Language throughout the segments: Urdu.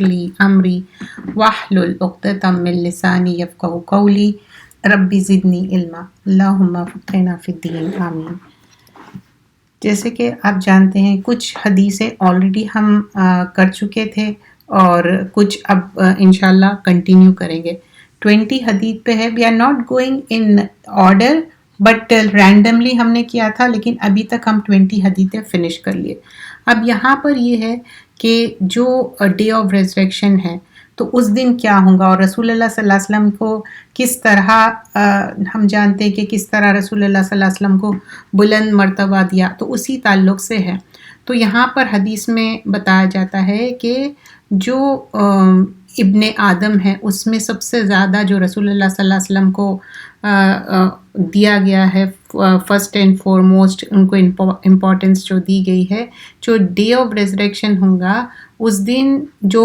لی امری واحلل عقدۃ من لسانی یفقہوا قولی ربی زدنی علما اللہم فقہنا فی الدین آمین۔ جیسے کہ آپ جانتے ہیں کچھ حدیثیں آلریڈی ہم کر چکے تھے اور کچھ اب انشاءاللہ کنٹینیو کریں گے۔ 20 حدیث پہ ہے، we are not going in order but randomly ہم نے کیا تھا، لیکن ابھی تک ہم 20 حدیثیں فنش کر لیے۔ اب یہاں پر یہ ہے کہ جو ڈے آف ریزریکشن ہے تو اس دن کیا ہوگا، اور رسول اللہ صلی اللہ علیہ وسلم کو کس طرح ہم جانتے ہیں کہ کس طرح رسول اللہ صلی اللہ علیہ وسلم کو بلند مرتبہ دیا، تو اسی تعلق سے ہے۔ تو یہاں پر حدیث میں بتایا جاتا ہے کہ جو ابن آدم ہے اس میں سب سے زیادہ جو رسول اللہ صلی اللہ علیہ وسلم کو دیا گیا ہے، فرسٹ اینڈ فارموسٹ ان کو امپورٹنس جو دی گئی ہے، جو ڈے آف ریزریکشن ہوگا اس دن جو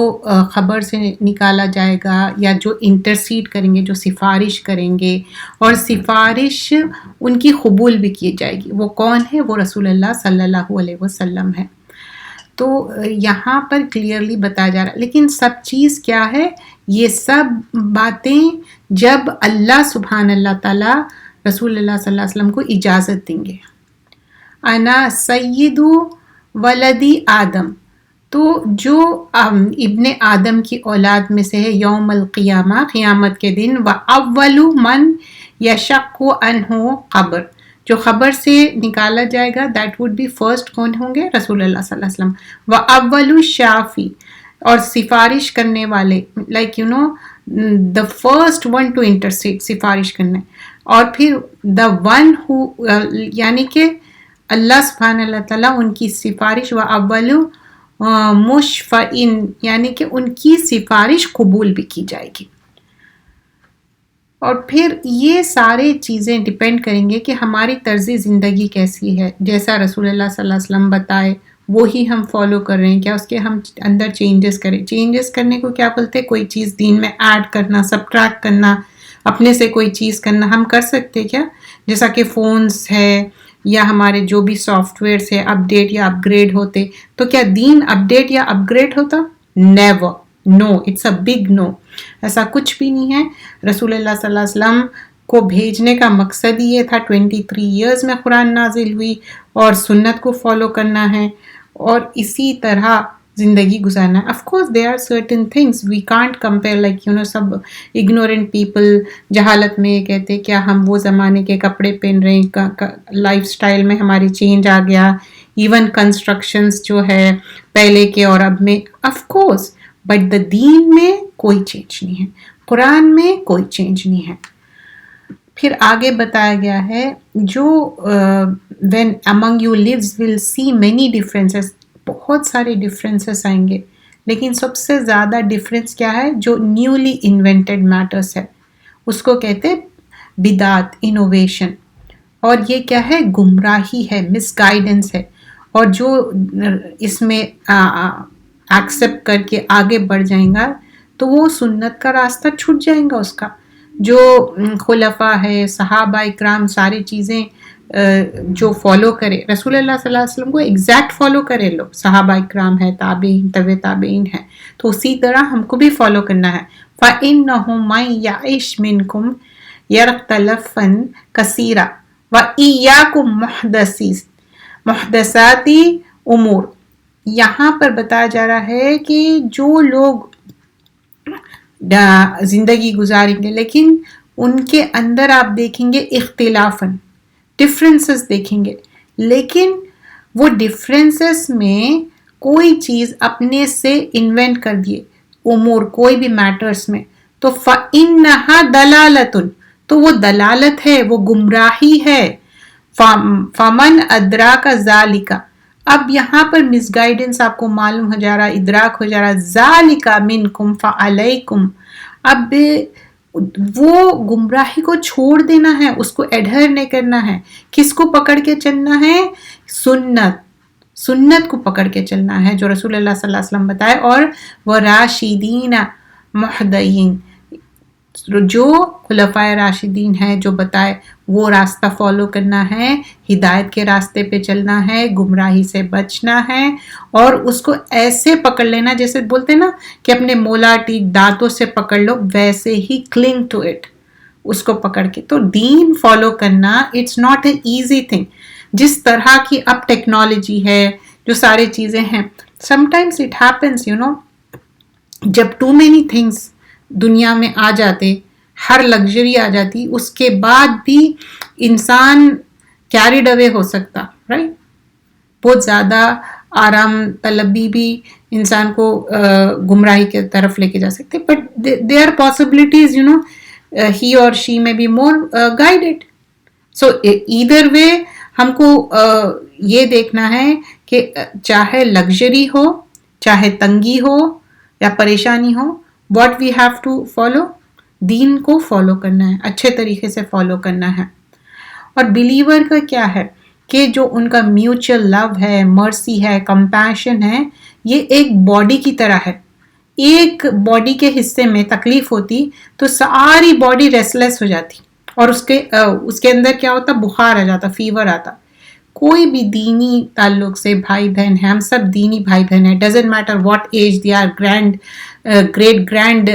خبر سے نکالا جائے گا یا جو انٹرسیڈ کریں گے، جو سفارش کریں گے، اور سفارش ان کی قبول بھی کی جائے گی، وہ کون ہے؟ وہ رسول اللہ صلی اللہ علیہ وسلم ہے۔ تو یہاں پر کلیئرلی بتایا جا رہا ہے، لیکن سب چیز کیا ہے؟ یہ سب باتیں جب اللہ سبحان اللہ تعالیٰ رسول اللہ صلی اللہ علیہ وسلم کو اجازت دیں گے۔ انا سید ولدی آدم، تو جو ابن آدم کی اولاد میں سے ہے، یوم القیامہ، قیامت کے دن، وَأَوَّلُ مَنْ يَشَقُّ عَنْهُ قبر، جو خبر سے نکالا جائے گا دیٹ وڈ بی فرسٹ، کون ہوں گے؟ رسول اللہ صلی اللہ علیہ وسلم۔ وَأَوَّلُ الشافی، اور سفارش کرنے والے، like you know the first one to intercede, سفارش کرنے، اور پھر دا ون ہو، یعنی کہ اللہ سبحانہ اللہ تعالیٰ ان کی سفارش، وَأَوَّلُ مشفعین، یعنی کہ ان کی سفارش قبول بھی کی جائے گی۔ اور پھر یہ سارے چیزیں ڈیپینڈ کریں گے کہ ہماری طرز زندگی کیسی ہے، جیسا رسول اللہ صلی اللہ علیہ وسلم بتائے وہی ہم فالو کر رہے ہیں کیا، اس کے ہم اندر چینجز کریں۔ چینجز کرنے کو کیا بولتے ہیں؟ کوئی چیز دین میں ایڈ کرنا، سبٹریکٹ کرنا، اپنے سے کوئی چیز کرنا، ہم کر سکتے کیا؟ جیسا کہ فونز ہے یا ہمارے جو بھی سافٹ ویئرس ہے اپڈیٹ یا اپ گریڈ ہوتے، تو کیا دین اپڈیٹ یا اپ گریڈ ہوتا؟ Never, no, it's a big no, ایسا کچھ بھی نہیں ہے۔ رسول اللہ صلی اللہ علیہ وسلم کو بھیجنے کا مقصد یہ تھا، 23 ایئرز میں قرآن نازل ہوئی اور سنت کو فالو کرنا ہے اور اسی طرح زندگی گزارنا ہے۔ Of course there are certain things we can't compare, like you know سب اگنورینٹ پیپل جہالت میں یہ کہتے کیا ہم وہ زمانے کے کپڑے پہن رہے ہیں، لائف سٹائل میں ہماری چینج آ گیا، ایون کنسٹرکشنز جو ہے پہلے کے اور اب میں، آف کورس، بٹ دا دین میں کوئی چینج نہیں ہے، قرآن میں کوئی چینج نہیں ہے۔ پھر آگے بتایا گیا ہے جو when among you lives will see many differences، بہت سارے ڈفرینسز آئیں گے، لیکن سب سے زیادہ ڈفرینس کیا ہے؟ جو نیولی انوینٹڈ میٹرز ہے اس کو کہتے بدعت، انوویشن، اور یہ کیا ہے؟ گمراہی ہے، مس گائیڈنس ہے، اور جو اس میں ایکسیپٹ کر کے آگے بڑھ جائیں گا تو وہ سنت کا راستہ چھوٹ جائیں گا اس کا۔ جو خلفاء ہے، صحابہ اکرام، ساری چیزیں جو فالو کرے رسول اللہ صلی اللہ علیہ وسلم کو ایگزیکٹ فالو کرے لوگ، صحابہ اکرام ہے، تابعین، طبع تابعین ہے، تو اسی طرح ہم کو بھی فالو کرنا ہے۔ فَإِنَّهُ مَن يَعِشْ مِنْكُمْ يَرْتَلَفًا كَثِيرًا وَإِيَّاكُمْ مُحْدَثَاتِ امور، یہاں پر بتایا جا رہا ہے کہ جو لوگ زندگی گزاریں گے لیکن ان کے اندر آپ دیکھیں گے اختلافاً، ڈفرینسز دیکھیں گے، لیکن وہ ڈفرینسز میں کوئی چیز اپنے سے انوینٹ کر دیے، امور، کوئی بھی میٹرز میں، تو فَإِنَّهَا دَلَالَةٌ، تو وہ دلالت ہے، وہ گمراہی ہے۔ فَمَنْ أَدْرَاكَ ذَلِكَ، اب یہاں پر مس گائیڈنس آپ کو معلوم ہو جا رہا، ادراک ہو جا رہا، ذَلِكَ مِنْكُمْ فَعَلَيْكُمْ، اب وہ گمراہی کو چھوڑ دینا ہے، اس کو ایڈہر نہیں کرنا ہے، کس کو پکڑ کے چلنا ہے؟ سنت کو پکڑ کے چلنا ہے جو رسول اللہ صلی اللہ علیہ وسلم بتائے، اور وہ راشدین مہدیین، جو خلفائے راشدین ہے جو بتائے وہ راستہ فالو کرنا ہے، ہدایت کے راستے پہ چلنا ہے، گمراہی سے بچنا ہے، اور اس کو ایسے پکڑ لینا جیسے بولتے نا کہ اپنے مولا ٹیک دانتوں سے پکڑ لو، ویسے ہی کلنگ ٹو اٹ، اس کو پکڑ کے. تو دین فالو کرنا it's not a easy thing. جس طرح کی اب ٹیکنالوجی ہے، جو ساری چیزیں ہیں، سم ٹائمس اٹ ہیپنس جب ٹو مینی تھنگس دنیا میں آ جاتے، ہر لگژری آ جاتی، اس کے بعد بھی انسان کیریڈ اوے ہو سکتا، رائٹ. بہت زیادہ آرام طلبی بھی انسان کو گمراہی کی طرف لے کے جا سکتے، بٹ دے آر پاسبلٹیز ہی اور she may be more guided. So either way ہم کو یہ دیکھنا ہے کہ چاہے لگژری ہو، چاہے تنگی ہو یا پریشانی ہو، what we have to follow, دین کو فالو کرنا ہے، اچھے طریقے سے فالو کرنا ہے. اور بلیور کا کیا ہے کہ جو ان کا میوچل لو ہے، مرسی ہے، کمپیشن ہے، یہ ایک باڈی کی طرح ہے. ایک باڈی کے حصے میں تکلیف ہوتی تو ساری باڈی ریسلیس ہو جاتی، اور اس کے اندر کیا ہوتا، بخار آ جاتا، فیور آتا. کوئی بھی دینی تعلق سے بھائی بہن ہیں، ہم سب دینی بھائی بہن ہیں، doesn't matter what age they are, great grand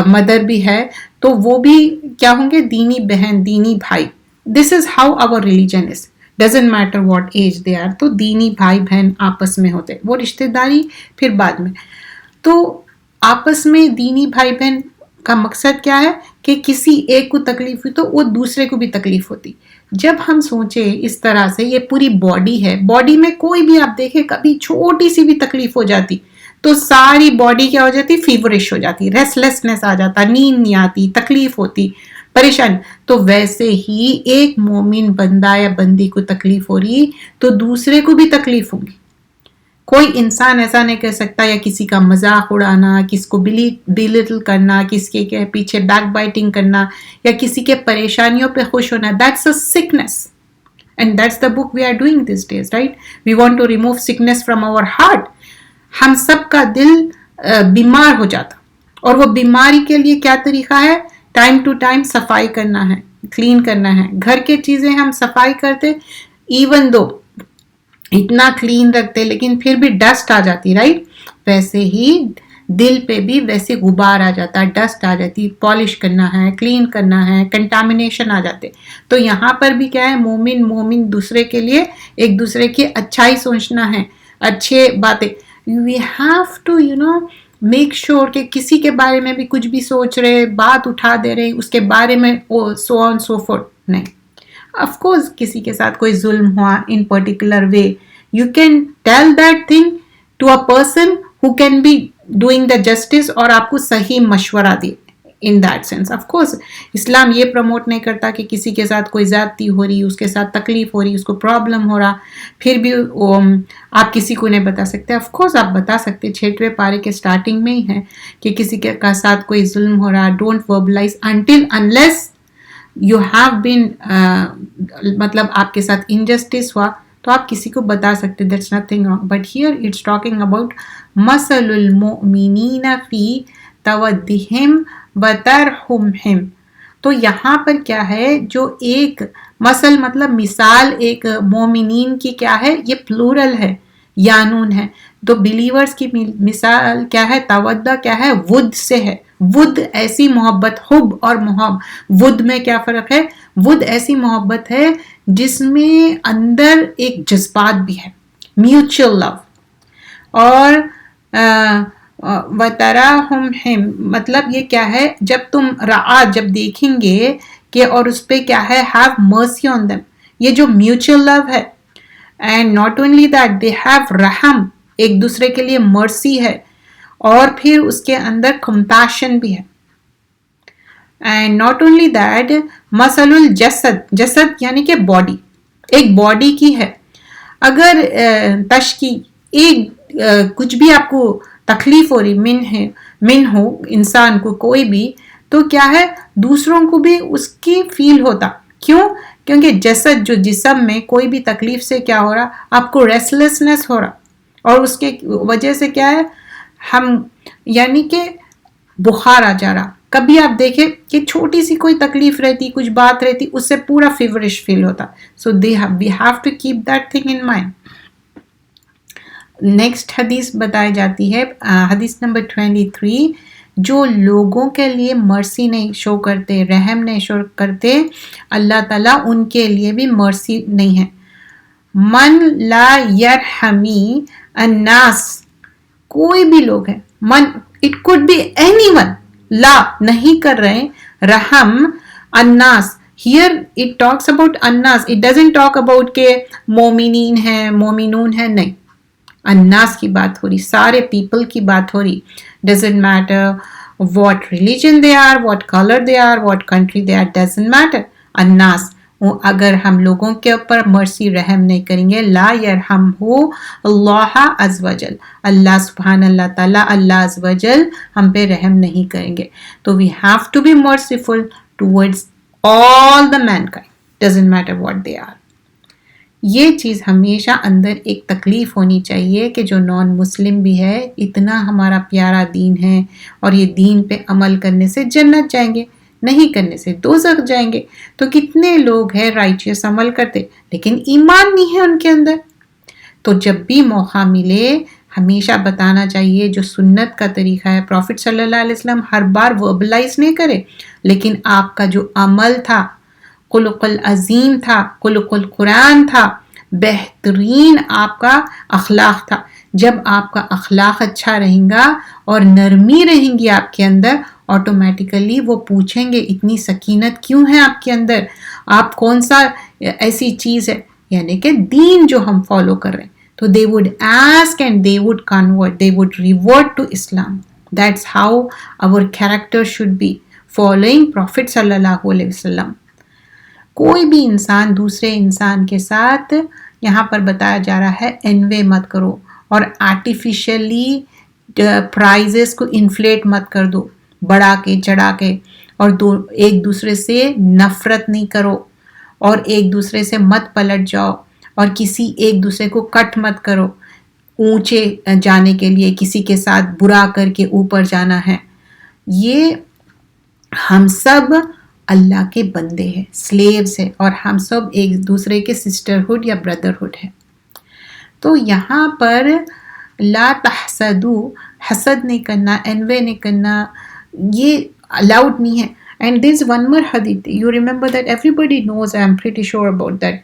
mother بھی ہے تو وہ بھی کیا ہوں گے، دینی بہن، دینی بھائی. This is how our religion is, doesn't matter what age they are. تو دینی بھائی بہن آپس میں ہوتے، وہ رشتہ داری پھر بعد میں. تو آپس میں دینی بھائی بہن کا مقصد کیا ہے کہ کسی ایک کو تکلیف ہوئی تو وہ دوسرے کو بھی تکلیف ہوتی. جب ہم سوچیں اس طرح سے، یہ پوری باڈی ہے، باڈی میں کوئی بھی آپ دیکھیں کبھی چھوٹی سی بھی تکلیف ہو جاتی تو ساری باڈی کیا ہو جاتی، فیورش ہو جاتی، ریسٹلیسنس آ جاتا، نیند نہیں آتی، تکلیف ہوتی، پریشان. تو ویسے ہی ایک مومن بندہ یا بندی کو تکلیف ہو رہی تو دوسرے کو بھی تکلیف ہوگی. کوئی انسان ایسا نہیں کر سکتا، یا کسی کا مذاق اڑانا، کس کو بلیٹل کرنا، کس کے پیچھے بیک بائٹنگ کرنا، یا کسی کے پریشانیوں پہ خوش ہونا. That's a sickness. And that's the book we are doing these days, right. We want to remove sickness from our heart. ہم سب کا دل بیمار ہو جاتا، اور وہ بیماری کے لیے کیا طریقہ ہے، ٹائم ٹو ٹائم صفائی کرنا ہے، کلین کرنا ہے. گھر کے چیزیں ہم صفائی کرتے، ایون دو اتنا کلین رکھتے، لیکن پھر بھی ڈسٹ آ جاتی، رائٹ. ویسے ہی دل پہ بھی ویسے غبار آ جاتا، ڈسٹ آ جاتی، پالش کرنا ہے، کلین کرنا ہے، کنٹامنیشن آ جاتے. تو یہاں پر بھی کیا ہے، مومن دوسرے کے لیے ایک دوسرے کی اچھائی سوچنا ہے، اچھے باتیں. We have to make sure کہ کسی کے بارے میں بھی کچھ بھی سوچ رہے، بات اٹھا دے رہے، اس کے بارے میں سو آن سو فورتھ نہیں. آف کورس کسی کے ساتھ کوئی ظلم ہوا in particular way, you can tell that thing to a person who can be doing the justice, اور آپ کو صحیح مشورہ دے. In that sense of course Islam یہ پروموٹ نہیں کرتا کہ کسی کے ساتھ کوئی زیادتی ہو رہی، اس کے ساتھ تکلیف ہو رہی، اس کو پرابلم ہو رہا، پھر بھی آپ کسی کو نہیں بتا سکتے. آف کورس آپ بتا سکتے، 6ویں پارے کے سٹارٹنگ میں ہی ہے کہ کسی کے ساتھ کوئی ظلم ہو رہا، don't verbalise until unless you have been مطلب آپ کے ساتھ انجسٹس ہوا تو آپ کسی کو بتا سکتے، that's nothing wrong. But here it's talking about مثل المؤمنین فی تودہم وترحمہم. تو یہاں پر کیا ہے، جو ایک مطلب مثال ایک مومنین کی کیا ہے، یہ پلورل ہے، یانون ہے. تو بلیورز کی مثال کیا ہے، تودہ کیا ہے، ود سے ہے. ود ایسی محبت، حب اور ود میں کیا فرق ہے، ود ایسی محبت ہے جس میں اندر ایک جذبات بھی ہے، میوچل لو. اور وَتَرَاهُمْ مطلب یہ کیا ہے، جب تم جب دیکھیں گے کہ اور اس پہ کیا ہے، have mercy on them، یہ جو میوچل لو ہے. And not only that, they have رحم، ایک دوسرے کے لیے مرسی ہے، اور پھر اس کے اندر کمپیشن بھی ہے. اینڈ ناٹ اونلی دیٹ، مثل الجسد، جسد یعنی کہ باڈی، ایک باڈی کی ہے. اگر تشکی ایک کچھ بھی آپ کو تکلیف ہو رہی، من ہو انسان کو کوئی بھی، تو کیا ہے، دوسروں کو بھی اس کی فیل ہوتا. کیوں؟ کیونکہ جسد، جو جسم میں کوئی بھی تکلیف سے کیا ہو رہا، آپ کو ریسٹلیسنس ہو رہا، اور اس کے وجہ سے کیا ہے، ہم یعنی کہ بخار آ جا رہا، کبھی آپ دیکھیں کہ چھوٹی سی کوئی تکلیف رہتی، کچھ بات رہتی، اس سے پورا فیورش فیل ہوتا. So we have to keep that thing in mind. Next حدیث بتائی جاتی ہے، حدیث نمبر 23، جو لوگوں کے لیے مرسی نہیں شو کرتے، رحم نہیں شو کرتے، اللہ تعالیٰ ان کے لیے بھی مرسی نہیں ہے. من لا یرحمی الناس، کوئی بھی لوگ ہے، من اٹ could be anyone، لا نہیں کر رہے رحم الناس. Here it talks about الناس، it doesn't talk about کہ مومنین ہیں مومنون ہیں، نہیں، الناس کی بات ہو رہی، سارے پیپل کی بات ہو رہی. doesn't matter what religion they are, what color they are, what country they are, doesn't matter. الناس، اگر ہم لوگوں کے اوپر مرسی رحم نہیں کریں گے، لا یرحمہ اللہ عز وجل، اللہ سبحان اللہ تعالیٰ، اللہ عز وجل ہم پہ رحم نہیں کریں گے. تو we have to be merciful towards all the mankind, doesn't matter what they are. یہ چیز ہمیشہ اندر ایک تکلیف ہونی چاہیے کہ جو نان مسلم بھی ہے، اتنا ہمارا پیارا دین ہے اور یہ دین پہ عمل کرنے سے جنت جائیں گے، نہیں کرنے سے دوزخ جائیں گے. تو کتنے لوگ ہیں رائچیس عمل کرتے لیکن ایمان نہیں ہے ان کے اندر. تو جب بھی موقع ملے ہمیشہ بتانا چاہیے جو سنت کا طریقہ ہے. پروفٹ صلی اللہ علیہ وسلم ہر بار وربلائز نہیں کرے، لیکن آپ کا جو عمل تھا، خلق العظیم تھا، خلق القرآن تھا، بہترین آپ کا اخلاق تھا. جب آپ کا اخلاق اچھا رہیں گا اور نرمی رہیں گی آپ کے اندر، آٹومیٹیکلی وہ پوچھیں گے اتنی سکینت کیوں ہے آپ کے اندر، آپ کون سا ایسی چیز ہے، یعنی کہ دین جو ہم فالو کر رہے ہیں. تو they would ask and they would convert, they would revert to Islam. That's how our character should be, following Prophet sallallahu alaihi wasallam. کوئی بھی انسان دوسرے انسان کے ساتھ یہاں پر بتایا جا رہا ہے انوے مت کرو، اور آرٹیفیشلی پرائزز کو انفلیٹ مت کر دو بڑھا کے چڑھا کے، اور ایک دوسرے سے نفرت نہیں کرو، اور ایک دوسرے سے مت پلٹ جاؤ، اور کسی ایک دوسرے کو کٹ مت کرو. اونچے جانے کے لیے کسی کے ساتھ برا کر کے اوپر جانا ہے. یہ ہم سب اللہ کے بندے ہیں، سلیوز ہیں، اور ہم سب ایک دوسرے کے سسٹرہڈ یا بردرہڈ ہے. تو یہاں پر لا تحسدو، حسد نہیں کرنا، انوے نہیں کرنا، یہ الاؤڈ نہیں ہے. And there's one more hadith, you remember that everybody knows, I'm pretty sure about that.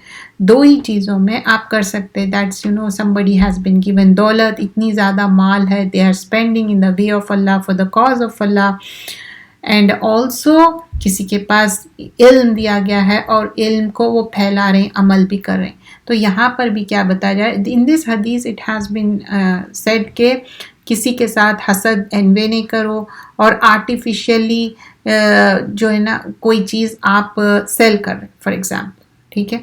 دو ہی چیزوں میں آپ کر سکتے، that's somebody has been given دولت، اتنی زیادہ مال ہے، they are spending in the way of Allah, for the cause of Allah. And also کسی کے پاس علم دیا گیا ہے اور علم کو وہ پھیلا رہے ہیں، عمل بھی کر رہے ہیں. تو یہاں پر بھی کیا بتایا جائے، ان دس حدیث اٹ ہیز بین سیڈ کہ کسی کے ساتھ حسد انوے نہیں کرو، اور آرٹیفیشلی جو ہے نا کوئی چیز آپ سیل کر رہے فار ایگزامپل، ٹھیک ہے،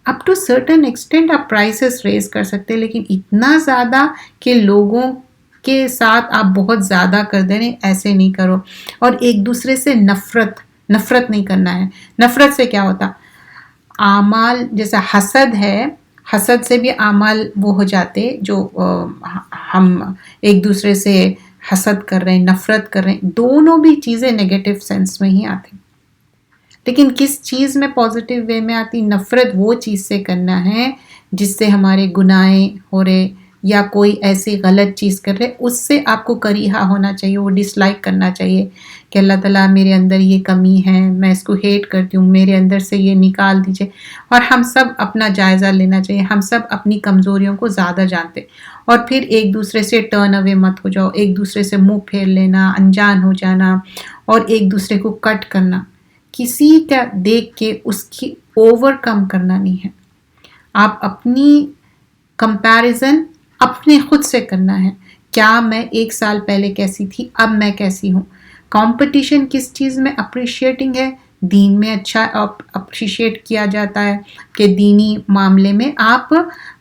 اپ ٹو سرٹن ایکسٹینٹ آپ پرائسز ریز کر سکتے، لیکن اتنا زیادہ کہ لوگوں کے ساتھ آپ بہت زیادہ کر دیں، ایسے نہیں کرو. اور ایک دوسرے سے نفرت نہیں کرنا ہے. نفرت سے کیا ہوتا، اعمال جیسا حسد ہے، حسد سے بھی اعمال وہ ہو جاتے جو ہم ایک دوسرے سے حسد کر رہے ہیں، نفرت کر رہے ہیں، دونوں بھی چیزیں نیگیٹو سینس میں ہی آتی. لیکن کس چیز میں پازیٹیو وے میں آتی، نفرت وہ چیز سے کرنا ہے جس سے ہمارے گناہ ہو رہے یا کوئی ایسی غلط چیز کر رہے، اس سے آپ کو کریہا ہونا چاہیے، وہ ڈس لائک کرنا چاہیے کہ اللہ تعالیٰ میرے اندر یہ کمی ہے، میں اس کو ہیٹ کرتی ہوں، میرے اندر سے یہ نکال دیجئے. اور ہم سب اپنا جائزہ لینا چاہیے، ہم سب اپنی کمزوریوں کو زیادہ جانتے، اور پھر ایک دوسرے سے ٹرن اوے مت ہو جاؤ، ایک دوسرے سے منہ پھیر لینا، انجان ہو جانا، اور ایک دوسرے کو کٹ کرنا، کسی کا دیکھ کے اس کی اوور کم کرنا نہیں ہے. آپ اپنی کمپیریزن اپنے خود سے کرنا ہے، کیا میں ایک سال پہلے کیسی تھی، اب میں کیسی ہوں. کمپٹیشن کس چیز میں اپریشیٹنگ ہے، دین میں اچھا اپریشیٹ کیا جاتا ہے، کہ دینی معاملے میں آپ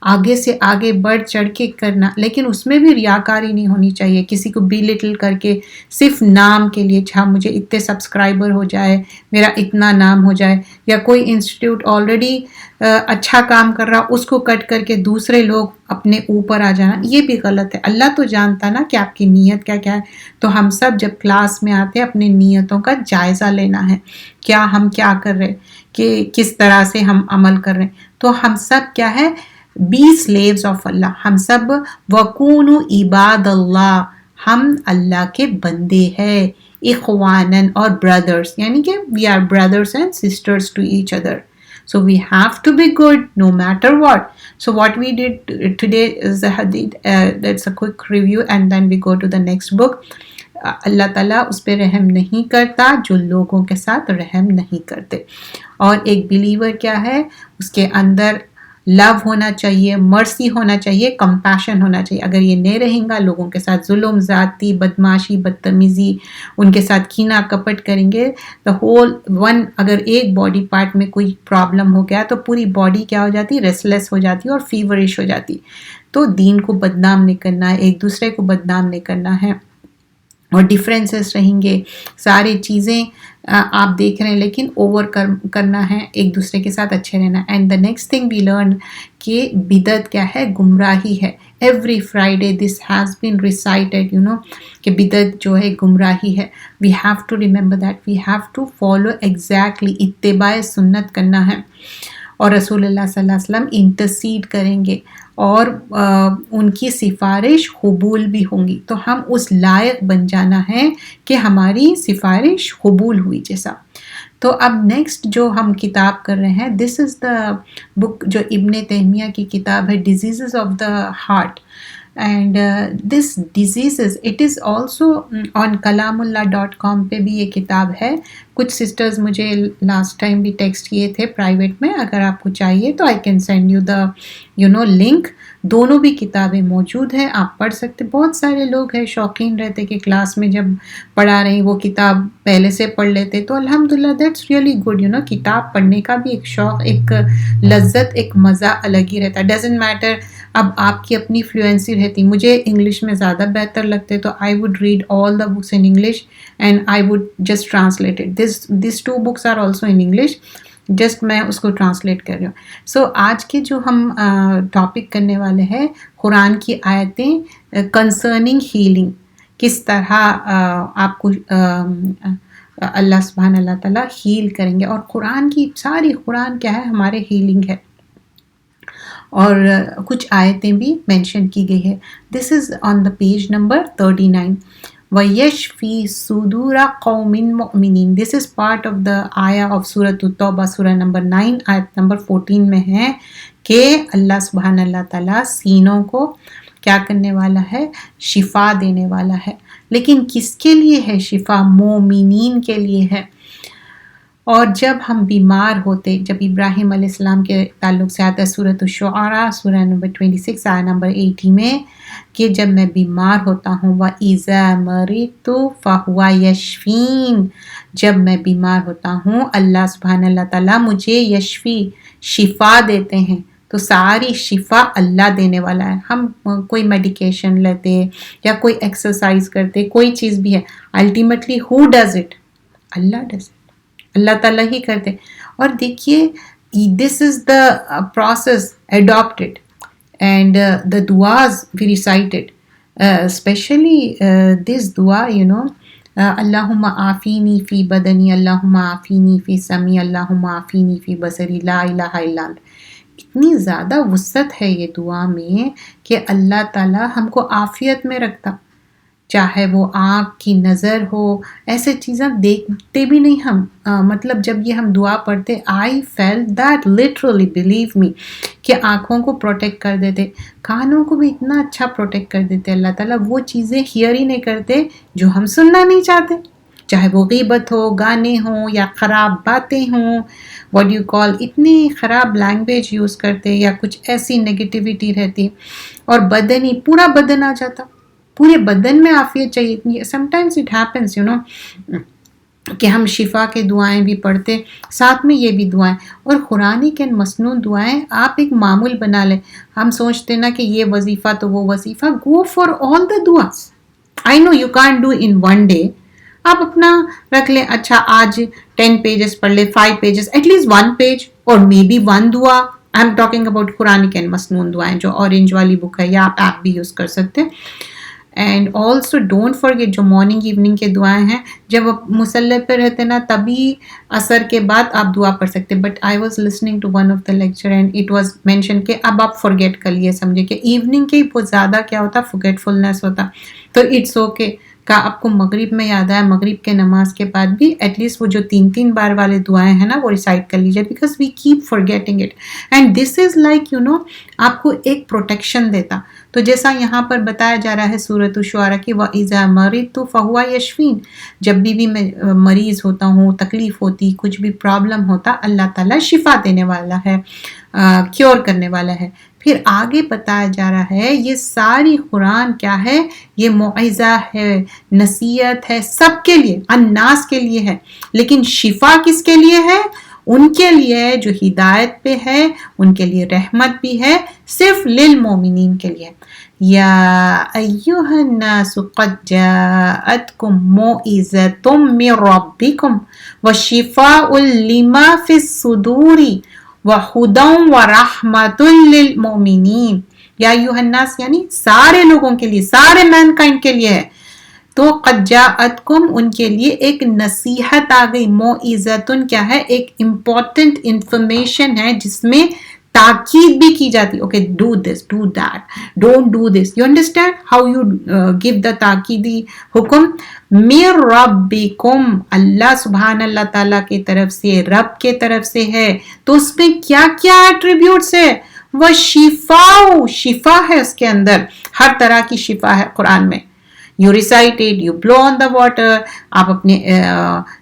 آگے سے آگے بڑھ چڑھ کے کرنا، لیکن اس میں بھی ریاکاری نہیں ہونی چاہیے، کسی کو بی لٹل کر کے صرف نام کے لیے، اچھا مجھے اتنے سبسکرائبر ہو جائے، میرا اتنا نام ہو جائے، یا کوئی انسٹیٹیوٹ آلریڈی اچھا کام کر رہا اس کو کٹ کر کے دوسرے لوگ اپنے اوپر آ جانا، یہ بھی غلط ہے۔ اللہ تو جانتا نا کہ آپ کی نیت کیا کیا ہے، تو ہم سب جب کلاس میں آتے ہیں اپنی نیتوں کا جائزہ لینا ہے، کیا ہم کیا کر رہے، کہ کس طرح سے ہم عمل کر رہے ہیں۔ تو ہم سب کیا ہے، بی slaves آف اللہ، ہم سب وَكُونُوا عباد اللہ، ہم اللہ کے بندے ہیں، اخوانن اور brothers، یعنی کہ we are brothers and sisters to each other. So we have to be good no matter what. So what we did today is the hadith, that's a quick review and then we go to the next book. اللہ تعالیٰ اس پہ رحم نہیں کرتا جو لوگوں کے ساتھ رحم نہیں کرتے، اور ایک بلیور کیا ہے، اس کے اندر لو ہونا چاہیے، مرسی ہونا چاہیے، کمپیشن ہونا چاہیے۔ اگر یہ نہیں رہیں گا، لوگوں کے ساتھ ظلم، زیادتی، بدماشی، بدتمیزی، ان کے ساتھ کینہ کپٹ کریں گے، the whole one، اگر ایک باڈی پارٹ میں کوئی پرابلم ہو گیا تو پوری باڈی کیا ہو جاتی، ریسٹلیس ہو جاتی اور فیورش ہو جاتی۔ تو دین کو بدنام نہیں کرنا ہے، ایک دوسرے کو بدنام نہیں کرنا ہے، اور ڈیفرنسز رہیں گے، ساری چیزیں آپ دیکھ رہے ہیں، لیکن اوور کرنا ہے، ایک دوسرے کے ساتھ اچھے رہنا۔ And the next thing we learn کہ بدعت کیا ہے، گمراہی ہے۔ Every Friday this has been recited, کہ بدعت جو ہے گمراہی ہے۔ We have to remember that, we have to follow exactly, اتباع سنت کرنا ہے، اور رسول اللہ صلی اللہ علیہ وسلم انٹرسیڈ کریں گے، اور ان کی سفارش قبول بھی ہوں گی، تو ہم اس لائق بن جانا ہے کہ ہماری سفارش قبول ہوئی جیسا۔ تو اب نیکسٹ جو ہم کتاب کر رہے ہیں، دس از دا بک جو ابن تیمیہ کی کتاب ہے، diseases of the heart, and this diseases it is also on kalamullah.com پہ بھی یہ کتاب ہے۔ کچھ سسٹرز مجھے لاسٹ ٹائم بھی ٹیکسٹ کیے تھے پرائیویٹ میں، اگر آپ کو چاہیے تو I can send you the link, دونوں بھی کتابیں موجود ہیں، آپ پڑھ سکتے۔ بہت سارے لوگ ہیں شوقین رہتے کہ کلاس میں جب پڑھا رہے ہیں وہ کتاب پہلے سے پڑھ لیتے، تو الحمدللہ دیٹس ریئلی گڈ، کتاب پڑھنے کا بھی ایک شوق، ایک لذت، ایک مزہ الگ ہی رہتا ہے۔ ڈزنٹ میٹر اب آپ کی اپنی فلوئنسی رہتی، مجھے انگلش میں زیادہ بہتر لگتے تو I would read all the books in English and I would just translate it, this two books are also in English, just میں اس کو ٹرانسلیٹ کر رہی ہوں۔ سو آج کے جو ہم ٹاپک کرنے والے ہیں، قرآن کی آیتیں کنسرننگ ہیلنگ، کس طرح آپ کو اللہ سبحانہ اللہ تعالیٰ ہیل کریں گے، اور قرآن کی ساری، قرآن کیا ہے، ہمارے ہیلنگ ہے، اور کچھ آیتیں بھی مینشن کی گئی ہے۔ This is on the page number 39، وَيَشْفِي صُدُورَ قَوْمٍ مُؤْمِنِينَ۔ This is part of the آیا آف سورۃ التوبہ، سورہ نمبر 9 آیت نمبر 14 میں ہے کہ اللہ سبحانہ اللہ تعالیٰ سینوں کو کیا کرنے والا ہے، شفا دینے والا ہے۔ لیکن کس کے لیے ہے شفا؟ مومنین کے لیے ہے۔ اور جب ہم بیمار ہوتے، جب ابراہیم علیہ السلام کے تعلق سے آتا ہے سورۃ الشعراء، سورہ نمبر 26 آیت نمبر 80 میں، کہ جب میں بیمار ہوتا ہوں، وَإِذَا مَرِضْتُ فَهُوَ يَشْفِينِ، جب میں بیمار ہوتا ہوں اللہ سبحانہ اللہ تعالیٰ مجھے یشفی، شفا دیتے ہیں۔ تو ساری شفا اللہ دینے والا ہے۔ ہم کوئی میڈیکیشن لیتے یا کوئی ایکسرسائز کرتے، کوئی چیز بھی ہے، ultimately who does it؟ Allah does it، Allah تعالیٰ ہی کرتے۔ اور دیکھیے، this is the process adopted and the du'as we recited, especially this dua, اللہم آفینی فی بدنی، اللہم آفینی فی سمی، اللہم آفینی فی بصری، لا الہ الا انت۔ اتنی زیادہ وسعت ہے یہ دعا میں کہ اللہ تعالیٰ ہم کو عافیت میں رکھتا، چاہے وہ آنکھ کی نظر ہو، ایسے چیزیں دیکھتے بھی نہیں ہم، مطلب جب یہ ہم دعا پڑھتے، I feel that literally, believe me, کہ آنکھوں کو پروٹیکٹ کر دیتے، کانوں کو بھی اتنا اچھا پروٹیکٹ کر دیتے اللہ تعالیٰ، وہ چیزیں ہیئر ہی نہیں کرتے جو ہم سننا نہیں چاہتے، چاہے وہ غیبت ہو، گانے ہوں، یا خراب باتیں ہوں، واٹ یو کال، اتنی خراب لینگویج یوز کرتے، یا کچھ ایسی نگیٹیوٹی رہتی، اور بدن ہی، پورا بدن آ جاتا، پورے بدن میں عافیت چاہیے۔ سم ٹائمز اٹ ہیپنس، کہ ہم شفا کے دعائیں بھی پڑھتے، ساتھ میں یہ بھی دعائیں، اور قرآن کے مسنون دعائیں آپ ایک معمول بنا لیں. ہم سوچتے نا کہ یہ وظیفہ تو وہ وظیفہ، گو فار آل دا دعاز. I know you can't do in one day, آپ اپنا رکھ لیں، اچھا آج 10 پیجز پڑھ لیں، 5 پیجز، ایٹ لیسٹ 1 پیج اور مے بی 1 دعا. آئی ایم ٹاکنگ اباؤٹ قرآن کے مسنون دعائیں جو اورنج والی بک ہے، یا آپ ایپ بھی یوز کر سکتے ہیں. اینڈ آلسو ڈونٹ فارگیٹ جو مارننگ ایوننگ کے دعائیں ہیں، جب آپ مصلی پہ رہتے نا تبھی عصر کے بعد آپ دعا پڑھ سکتے. But I was listening to one of the lecture and it was mention کہ اب آپ فارگیٹ کر لیے، سمجھے کہ ایوننگ کے ہی بہت زیادہ کیا ہوتا، فارگیٹ فلنس ہوتا. تو اٹس اوکے کا آپ کو مغرب میں یاد آیا، مغرب کے نماز کے بعد بھی ایٹ لیسٹ وہ جو 3 بار والے دعائیں ہیں نا وہ ریسائٹ کر لیجیے، because we keep forgetting it and this is like آپ کو ایک پروٹیکشن دیتا. تو جیسا یہاں پر بتایا جا رہا ہے سورۃ الشعراء کی وَإِذَا مَرِضْتُ فَهُوَ يَشْفِينِ، جب بھی میں مریض ہوتا ہوں، تکلیف ہوتی، کچھ بھی پرابلم ہوتا، اللہ تعالیٰ شفا دینے والا ہے، کیور کرنے والا ہے. پھر آگے بتایا جا رہا ہے یہ ساری قرآن کیا ہے، یہ موعظہ ہے، نصیحت ہے، سب کے لیے، الناس کے لیے ہے. لیکن شفا کس کے لیے ہے؟ ان کے لیے جو ہدایت پہ ہے، ان کے لیے رحمت بھی ہے، صرف للمومنین کے لیے. یا ایہا الناس قد جاءتکم موعظۃ من ربکم وشفاء لما فی الصدور وہدی ورحمۃ للمؤمنین. یا ایہا الناس یعنی سارے لوگوں کے لیے، سارے مین کائنڈ کے لیے ہے. تو قد جاءتکم ان کے لیے ایک نصیحت آ گئی. موعظتن کیا ہے؟ ایک امپورٹنٹ انفارمیشن ہے جس میں تاکید بھی کی جاتی. Okay do this, do that, don't do this. You understand how you give the تاکیدی حکم؟ من ربکم، اللہ سبحان اللہ تعالیٰ کی طرف سے، رب کے طرف سے ہے. تو اس میں کیا کیا ایٹریبیوٹس ہے؟ وہ شفا ہے، اس کے اندر ہر طرح کی شفا ہے قرآن میں. You recite it, you blow on the water, آپ اپنے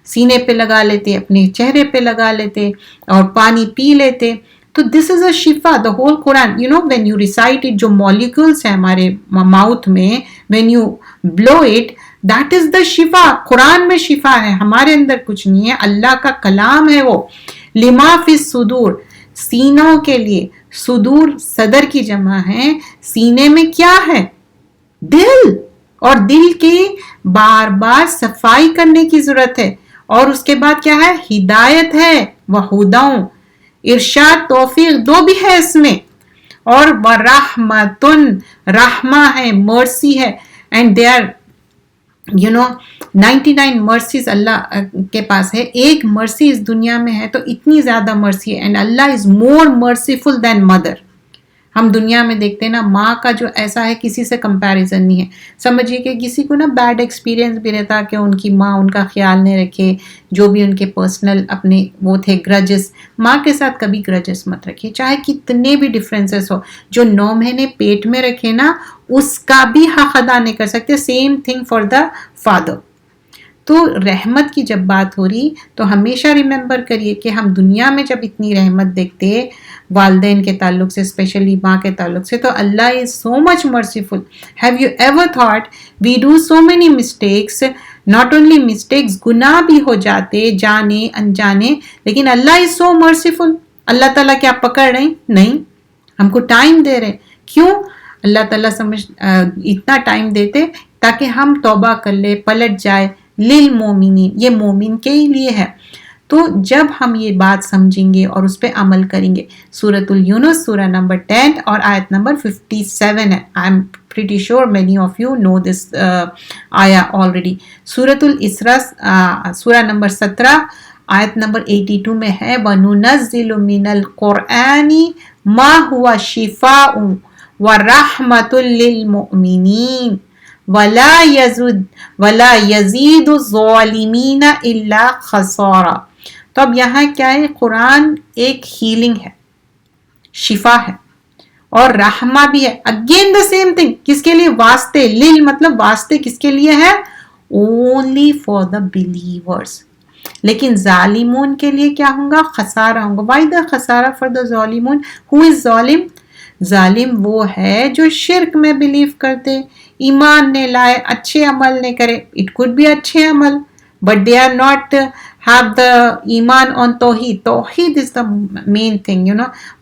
سینے پہ لگا لیتے، اپنے چہرے پہ لگا لیتے اور پانی پی لیتے. تو this is a شفا. the whole Quran, when you recite it، جو molecules ہیں ہمارے ماؤتھ میں، when you blow it، that is the شفا. قرآن میں شفا ہے، ہمارے اندر کچھ نہیں ہے، اللہ کا کلام ہے وہ. لما فی الصدور، سینوں کے لیے. صدور صدر کی جمع ہے، سینے میں کیا ہے؟ دل. اور دل کی بار بار صفائی کرنے کی ضرورت ہے. اور اس کے بعد کیا ہے؟ ہدایت ہے، وہداؤں، ارشاد، توفیق دو بھی ہے اس میں. اور ورحمتن، رحمہ ہے، مرسی ہے. اینڈ دے آر 99 مرسیز اللہ کے پاس ہے. ایک مرسی اس دنیا میں ہے تو اتنی زیادہ مرسی ہے. And Allah is more merciful than mother. ہم دنیا میں دیکھتے ہیں نا، ماں کا جو ایسا ہے کسی سے کمپیریزن نہیں ہے. سمجھیے کہ کسی کو نا بیڈ ایکسپیرینس بھی رہتا کہ ان کی ماں ان کا خیال نہیں رکھے، جو بھی ان کے پرسنل اپنے وہ تھے گرجز. ماں کے ساتھ کبھی گرجز مت رکھے، چاہے کتنے بھی ڈفرینسز ہو. جو 9 مہینے پیٹ میں رکھے نا، اس کا بھی حق ادا نہیں کر سکتے. Same thing for the father. تو رحمت کی جب بات ہو رہی تو ہمیشہ ریممبر کریے کہ ہم دنیا میں جب اتنی رحمت دیکھتے والدین کے تعلق سے، اسپیشلی ماں کے تعلق سے، تو Allah is so much merciful. Have you ever thought we do so many mistakes? Not only mistakes, گناہ بھی ہو جاتے جانے انجانے، لیکن اللہ از سو مرسیفل. اللہ تعالیٰ کیا پکڑ رہے ہیں؟ نہیں، ہم کو ٹائم دے رہے. کیوں؟ اللہ تعالیٰ اتنا ٹائم دیتے تاکہ ہم توبہ کر لے، پلٹ جائے. للمومنین، یہ مومن کے ہی لیے ہے. تو جب ہم یہ بات سمجھیں گے اور اس پہ عمل کریں گے. سورۃ یونس سورہ نمبر 10 اور آیت نمبر 57 ہے. I am pretty sure many of you know this آیا already. سورۃ الاسراء سورہ نمبر 17 آیت نمبر 82 میں ہے وَنُنَزِّلُ مِنَ الْقُرْآنِ مَا هُوَ شِفَاءٌ وَرَحْمَةٌ لِّلْمُؤْمِنِينَ وَلَا يَزِيدُ الظَّالِمِينَ إِلَّا خَسَارًا. تو اب یہاں کیا ہے؟ قرآن ایک ہیلنگ ہے، شفا ہے اور رحمہ بھی ہے. Again the same thing. کس کے لیے؟ واسطے. لل مطلب واسطے کس کے لیے ہے؟ Only for the believers. لیکن ظالمون کے لیے کیا ہوں گا؟ خسارہ ہوں گا. وائی دا خسارہ فار دا ظالمون؟ ہو از ظالم؟ ظالم وہ ہے جو شرک میں بلیو کرتے، ایمان نے لائے، اچھے عمل نے کرے. اٹ کوڈ بی اچھے عمل but they are not have the iman on tawheed. Tawheed is the main thing, you know.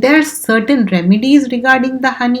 There are certain remedies regarding the honey.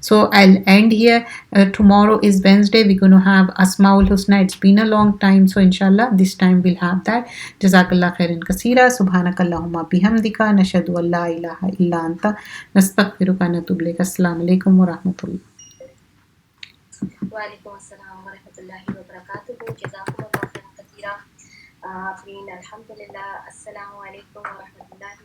So I'll end here. Tomorrow is Wednesday. We're going to have Asmaul Husna. It's been a long time, so inshallah this time we'll have that. Jazakallah khairan kaseera. Subhanakallahumma bihamdika. Nashhadu an la ilaha illa anta. Nastaghfiruka wa natubu ilayk. Assalamu alaikum wa rahmatullah. Wa alaikum assalam wa rahmatullahi wa barakatuh. Jazakumullah khairan kaseera. Alhamdulillah. Assalamu alaikum wa rahmatullahi.